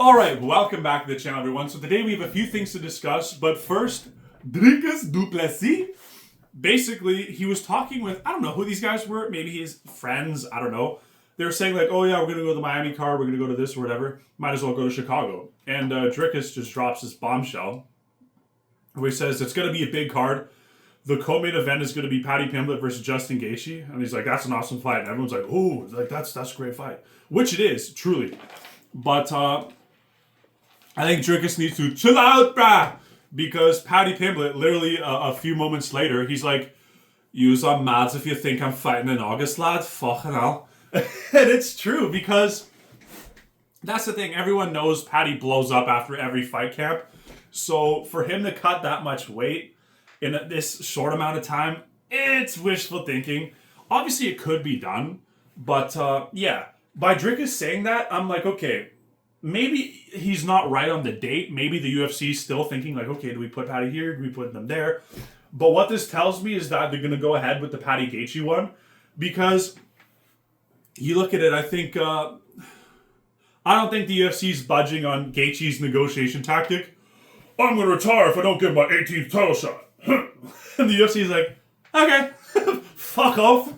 Alright, welcome back to the channel, everyone. So today we have a few things to discuss, but first, Dricus Du Plessis. Basically, he was talking with, I don't know who these guys were, maybe his friends, I don't know. They were saying like, oh yeah, we're going to go to the Miami card, we're going to go to this or whatever. Might as well go to Chicago. And Dricus just drops this bombshell, where he says it's going to be a big card. The co-main event is going to be Paddy Pimblett versus Justin Gaethje. And he's like, that's an awesome fight. And everyone's like, oh, like that's a great fight. Which it is, truly. But I think Dricus needs to chill out, brah. Because Paddy Pimblett, literally a few moments later, he's like, "Yous are mad if you think I'm fighting in August, lad. Fucking hell." And it's true, because that's the thing. Everyone knows Paddy blows up after every fight camp. So for him to cut that much weight in this short amount of time, it's wishful thinking. Obviously, it could be done. But yeah, by Dricus saying that, I'm like, okay, maybe he's not right on the date. Maybe the UFC is still thinking like, okay, do we put Paddy here? Do we put them there? But what this tells me is that they're going to go ahead with the Paddy Gaethje one. Because you look at it, I think, I don't think the UFC is budging on Gaethje's negotiation tactic. I'm going to retire if I don't get my 18th title shot. And the UFC is like, okay, fuck off.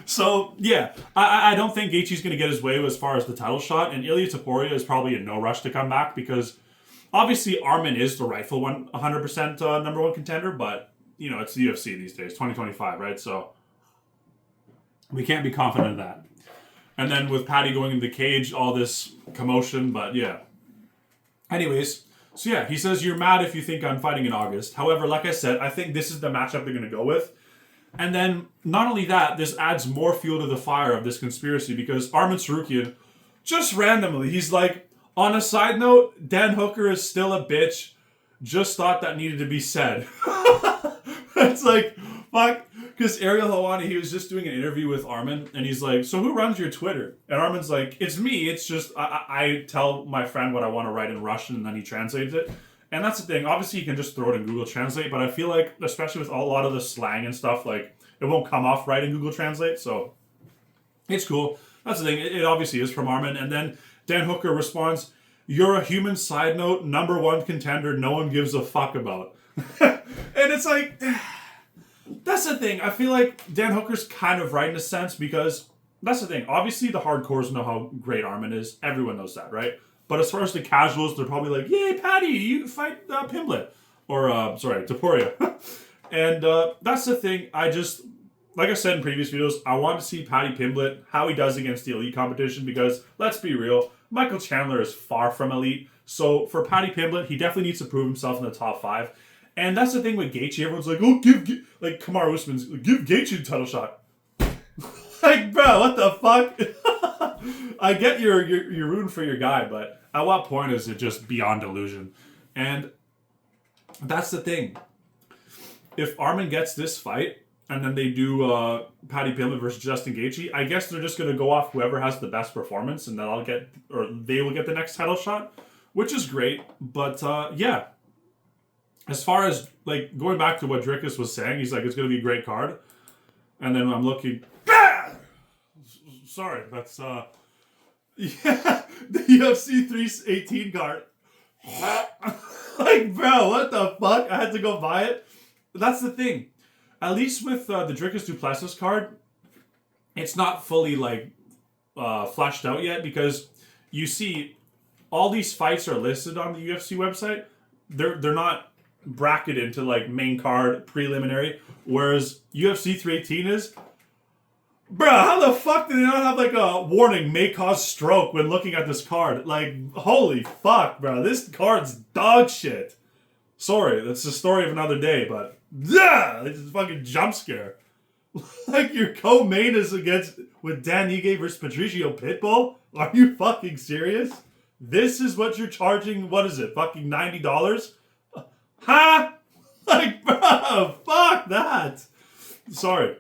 So, yeah, I don't think Gaethje's going to get his way as far as the title shot. And Ilia is probably in no rush to come back because obviously Arman is the rightful 100% number one contender. But, you know, it's the UFC these days, 2025, right? So we can't be confident of that. And then with Paddy going into the cage, all this commotion. But, yeah. Anyways, so yeah, he says, you're mad if you think I'm fighting in August. However, like I said, I think this is the matchup they're going to go with. And then, not only that, this adds more fuel to the fire of this conspiracy because Arman Tsarukyan, just randomly, he's like, on a side note, Dan Hooker is still a bitch. Just thought that needed to be said. It's like, fuck. Because Ariel Helwani, he was just doing an interview with Arman, and he's like, so who runs your Twitter? And Arman's like, it's me. It's just, I tell my friend what I want to write in Russian, and then he translates it. And that's the thing. Obviously, you can just throw it in Google Translate, but I feel like, especially with a lot of the slang and stuff, like, it won't come off right in Google Translate, so it's cool. That's the thing. It obviously is from Arman. And then Dan Hooker responds, you're a human side note, number one contender no one gives a fuck about. And it's like, that's the thing. I feel like Dan Hooker's kind of right in a sense because that's the thing. Obviously, the hardcores know how great Arman is. Everyone knows that, right? But as far as the casuals, they're probably like, yay, Paddy, you fight Pimblett. Or, Topuria. And that's the thing. I just, like I said in previous videos, I want to see Paddy Pimblett, how he does against the elite competition. Because, let's be real, Michael Chandler is far from elite. So, for Paddy Pimblett, he definitely needs to prove himself in the top 5. And that's the thing with Gaethje. Everyone's like, oh, like Kamaru Usman's, give Gaethje the title shot. Like, bro, what the fuck? I get you're rooting for your guy, but at what point is it just beyond delusion? And that's the thing. If Arman gets this fight, and then they do Paddy Pimblett versus Justin Gaethje, I guess they're just going to go off whoever has the best performance, and they will get the next title shot, which is great. But yeah, as far as like going back to what Dricus was saying, he's like, it's going to be a great card. And then I'm looking. Sorry, that's yeah, the UFC 318 card. Like, bro, what the fuck? I had to go buy it. That's the thing. At least with the Dricus Du Plessis card, it's not fully like fleshed out yet because you see all these fights are listed on the UFC website. They're not bracketed into like main card, preliminary, whereas UFC 318 is. Bruh, how the fuck did they not have like a warning may cause stroke when looking at this card? Like, holy fuck, bro. This card's dog shit. Sorry, that's the story of another day, but yeah, it's a fucking jump scare. Like your co-main is with Dan Ige versus Patricio Pitbull? Are you fucking serious? This is what you're charging, what is it, fucking $90? Huh? Like, bro, fuck that. Sorry.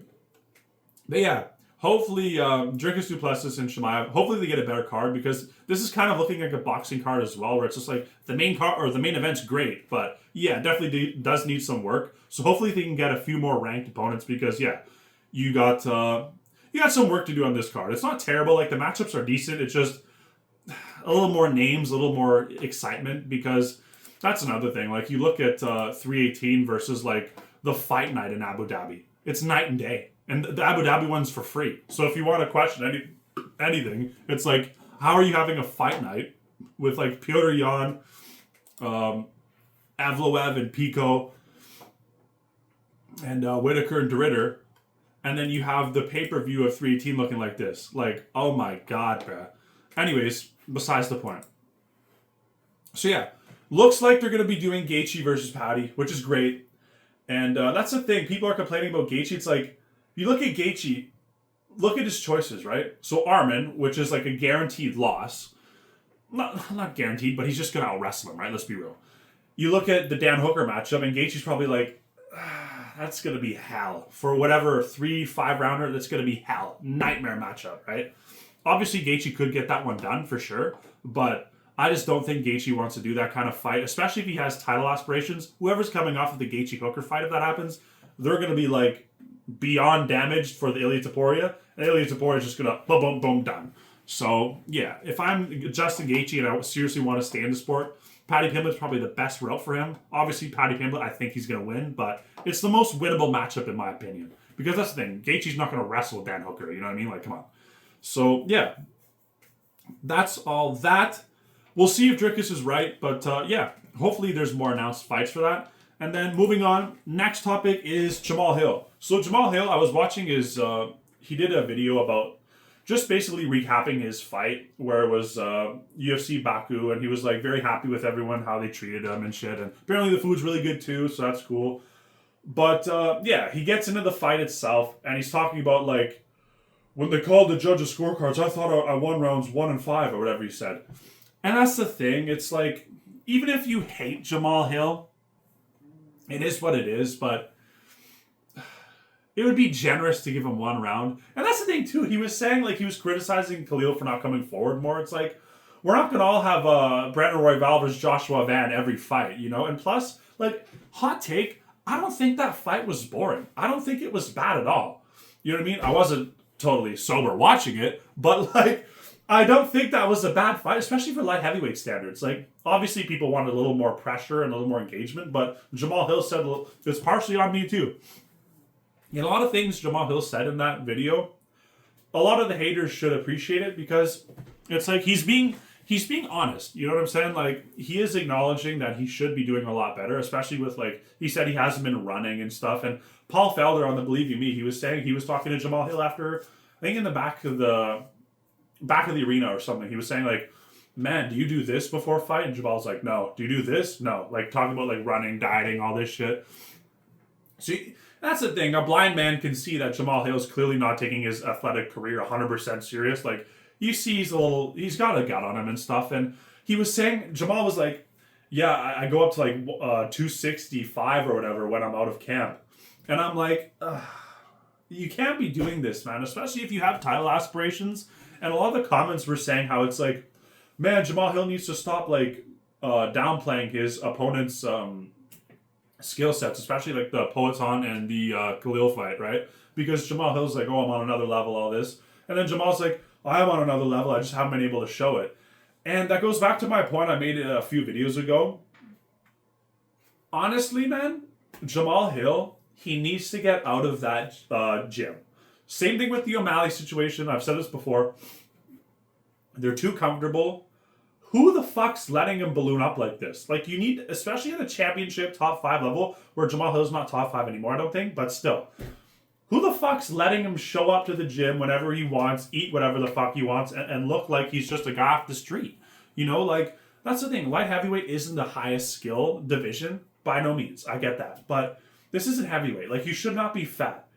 But yeah, hopefully Dricus Du Plessis and Jamahal, hopefully they get a better card because this is kind of looking like a boxing card as well, where it's just like the main card or the main event's great, but yeah, definitely does need some work. So hopefully they can get a few more ranked opponents because yeah, you got some work to do on this card. It's not terrible. Like the matchups are decent. It's just a little more names, a little more excitement, because that's another thing. Like, you look at 318 versus like the fight night in Abu Dhabi. It's night and day. And the Abu Dhabi one's for free. So if you want to question anything, it's like, how are you having a fight night with like Petr Yan, Evloev and Pico, and Whitaker and DeRitter, and then you have the pay-per-view of 318 looking like this? Like, oh my god, bruh. Anyways, besides the point. So yeah, looks like they're going to be doing Gaethje versus Paddy, which is great. And that's the thing. People are complaining about Gaethje. It's like, you look at Gaethje, look at his choices, right? So Arman, which is like a guaranteed loss. Not guaranteed, but he's just going to out-wrestle him, right? Let's be real. You look at the Dan Hooker matchup, and Gaethje's probably like, that's going to be hell. For whatever 3-5 rounder, that's going to be hell. Nightmare matchup, right? Obviously, Gaethje could get that one done for sure, but I just don't think Gaethje wants to do that kind of fight, especially if he has title aspirations. Whoever's coming off of the Gaethje Hooker fight, if that happens, they're going to be like beyond damaged for the Ilia Topuria, and Ilia Topuria is just going to boom, boom, boom, done. So, yeah, if I'm Justin Gaethje and I seriously want to stay in the sport, Paddy Pimblett's probably the best route for him. Obviously, Paddy Pimblett, I think he's going to win, but it's the most winnable matchup in my opinion. Because that's the thing, Gaethje's not going to wrestle Dan Hooker, you know what I mean? Like, come on. So, yeah, that's all that. We'll see if Dricus is right, but yeah, hopefully there's more announced fights for that. And then moving on, next topic is Jamahal Hill. So Jamahal Hill, I was watching his, he did a video about just basically recapping his fight where it was UFC Baku, and he was like very happy with everyone, how they treated him and shit. And apparently the food's really good too, so that's cool. But yeah, he gets into the fight itself, and he's talking about like, when they called the judges' scorecards, I thought I won rounds 1 and 5 or whatever he said. And that's the thing. It's like, even if you hate Jamahal Hill, it is what it is, but it would be generous to give him 1 round. And that's the thing, too. He was saying, like, he was criticizing Khalil for not coming forward more. It's like, we're not going to all have Brandon Royval versus Joshua Van every fight, you know? And plus, like, hot take, I don't think that fight was boring. I don't think it was bad at all. You know what I mean? I wasn't totally sober watching it, but like, I don't think that was a bad fight, especially for light heavyweight standards. Like, obviously people wanted a little more pressure and a little more engagement, but Jamahal Hill said it's partially on me too. And a lot of things Jamahal Hill said in that video, a lot of the haters should appreciate it, because it's like he's being honest. You know what I'm saying? Like, he is acknowledging that he should be doing a lot better, especially with, like, he said he hasn't been running and stuff. And Paul Felder on the Believe You Me, he was saying he was talking to Jamahal Hill after, I think in the back of the arena or something. He was saying like, man, do you do this before fight? And Jamal's like, no. Do you do this? No. Like, talking about like running, dieting, all this shit. See, that's the thing. A blind man can see that Jamahal Hill's clearly not taking his athletic career 100% serious. Like, you see he's got a gut on him and stuff. And he was saying, Jamahal was like, yeah, I go up to like 265 or whatever when I'm out of camp. And I'm like, you can't be doing this, man, especially if you have title aspirations. And a lot of the comments were saying how it's like, man, Jamahal Hill needs to stop like downplaying his opponent's skill sets, especially like the Poatan and the Khalil fight, right? Because Jamahal Hill's like, oh, I'm on another level, all this. And then Jamal's like, I'm on another level, I just haven't been able to show it. And that goes back to my point I made a few videos ago. Honestly, man, Jamahal Hill, he needs to get out of that gym. Same thing with the O'Malley situation. I've said this before. They're too comfortable. Who the fuck's letting him balloon up like this? Like, you need, especially at a championship top 5 level, where Jamahal Hill's not top 5 anymore, I don't think, but still. Who the fuck's letting him show up to the gym whenever he wants, eat whatever the fuck he wants, and look like he's just a guy off the street? You know, like, that's the thing. Light heavyweight isn't the highest skill division. By no means. I get that. But this isn't heavyweight. Like, you should not be fat.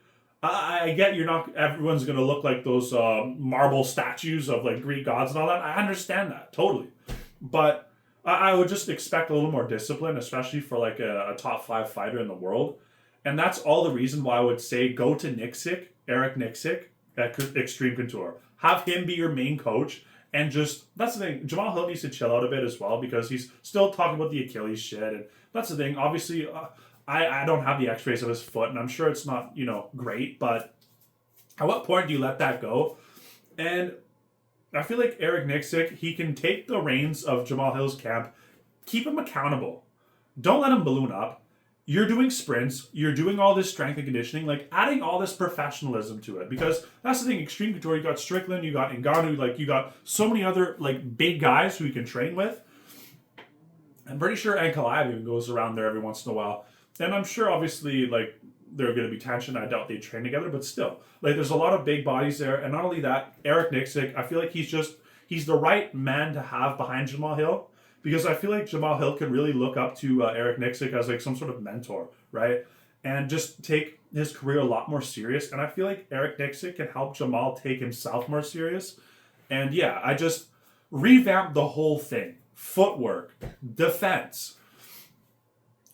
I get everyone's going to look like those marble statues of, like, Greek gods and all that. I understand that. Totally. But I would just expect a little more discipline, especially for, like, a top 5 fighter in the world. And that's all the reason why I would say go to Eric Nixick at Extreme Couture. Have him be your main coach. And just, that's the thing, Jamahal Hill needs to chill out a bit as well, because he's still talking about the Achilles shit. And that's the thing. Obviously, I don't have the x-rays of his foot, and I'm sure it's not, great. But at what point do you let that go? And I feel like Eric Nicksick, he can take the reins of Jamahal Hill's camp, keep him accountable. Don't let him balloon up. You're doing sprints, you're doing all this strength and conditioning, like adding all this professionalism to it. Because that's the thing, Extreme Couture, you got Strickland, you got Ngannou, like you got so many other like big guys who you can train with. I'm pretty sure Ankalaev even goes around there every once in a while. And I'm sure obviously like they're going to be tension. I doubt they train together, but still, like there's a lot of big bodies there. And not only that, Eric Nicksick, I feel like he's the right man to have behind Jamahal Hill, because I feel like Jamahal Hill can really look up to Eric Nicksick as like some sort of mentor, right? And just take his career a lot more serious. And I feel like Eric Nicksick can help Jamahal take himself more serious. And yeah, I just revamped the whole thing. Footwork, defense,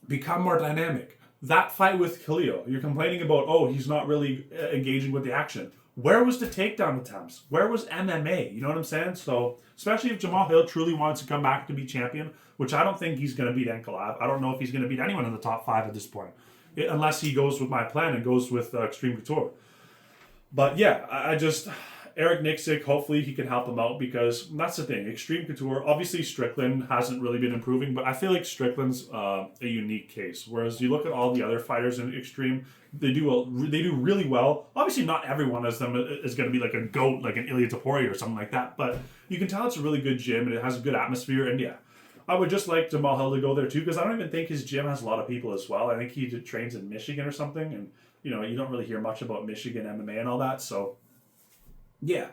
become more dynamic. That fight with Khalil, you're complaining about, oh, he's not really engaging with the action. Where was the takedown attempts? Where was MMA? You know what I'm saying? So, especially if Jamahal Hill truly wants to come back to be champion, which I don't think he's going to beat Ankalaev. I don't know if he's going to beat anyone in the top 5 at this point, unless he goes with my plan and goes with Extreme Couture. But yeah, Eric Nicksick, hopefully he can help him out, because that's the thing. Extreme Couture, obviously Strickland hasn't really been improving, but I feel like Strickland's a unique case. Whereas you look at all the other fighters in Extreme, they do really well. Obviously not everyone is going to be like a GOAT, like an Ilia or something like that, but you can tell it's a really good gym and it has a good atmosphere. And yeah, I would just like Jamahal Hill to go there too, because I don't even think his gym has a lot of people as well. I think he trains in Michigan or something, and you don't really hear much about Michigan MMA and all that, so yeah,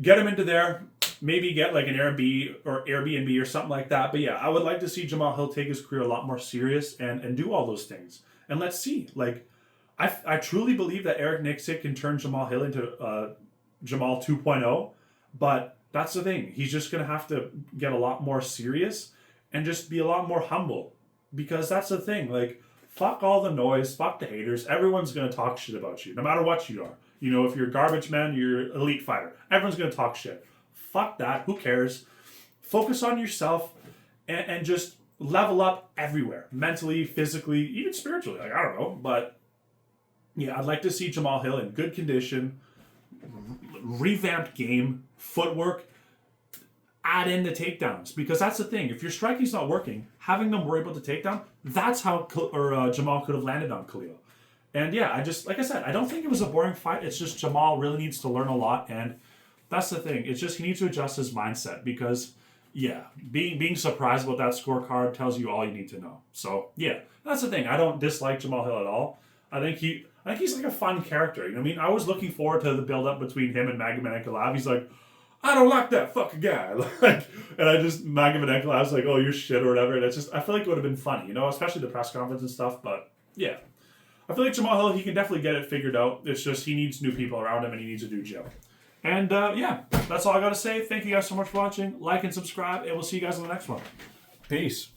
get him into there. Maybe get like an Airbnb or something like that. But yeah, I would like to see Jamahal Hill take his career a lot more serious and do all those things. And let's see. Like, I truly believe that Eric Nicksick can turn Jamahal Hill into Jamahal 2.0. But that's the thing. He's just going to have to get a lot more serious and just be a lot more humble. Because that's the thing. Like, fuck all the noise. Fuck the haters. Everyone's going to talk shit about you, no matter what you are. You know, if you're a garbage man, you're an elite fighter. Everyone's going to talk shit. Fuck that. Who cares? Focus on yourself and just level up everywhere. Mentally, physically, even spiritually. Like, I don't know. But, yeah, I'd like to see Jamahal Hill in good condition, revamped game, footwork, add in the takedowns. Because that's the thing. If your striking's not working, having them worry about the takedown, that's how Jamahal could have landed on Khalil. And yeah, like I said, I don't think it was a boring fight. It's just Jamahal really needs to learn a lot, and that's the thing. It's just he needs to adjust his mindset, because yeah, being surprised about that scorecard tells you all you need to know. So yeah, that's the thing. I don't dislike Jamahal Hill at all. I think he's like a fun character. You know what I mean? I was looking forward to the build up between him and Magomed Ankalaev. He's like, I don't like that fucking guy. Like, and Magomed Ankalaev's like, oh, you're shit or whatever. And it's just, I feel like it would have been funny, especially the press conference and stuff. But yeah. I feel like Jamahal Hill, he can definitely get it figured out. It's just he needs new people around him and he needs a new gym. And yeah, that's all I got to say. Thank you guys so much for watching. Like and subscribe, and we'll see you guys in the next one. Peace.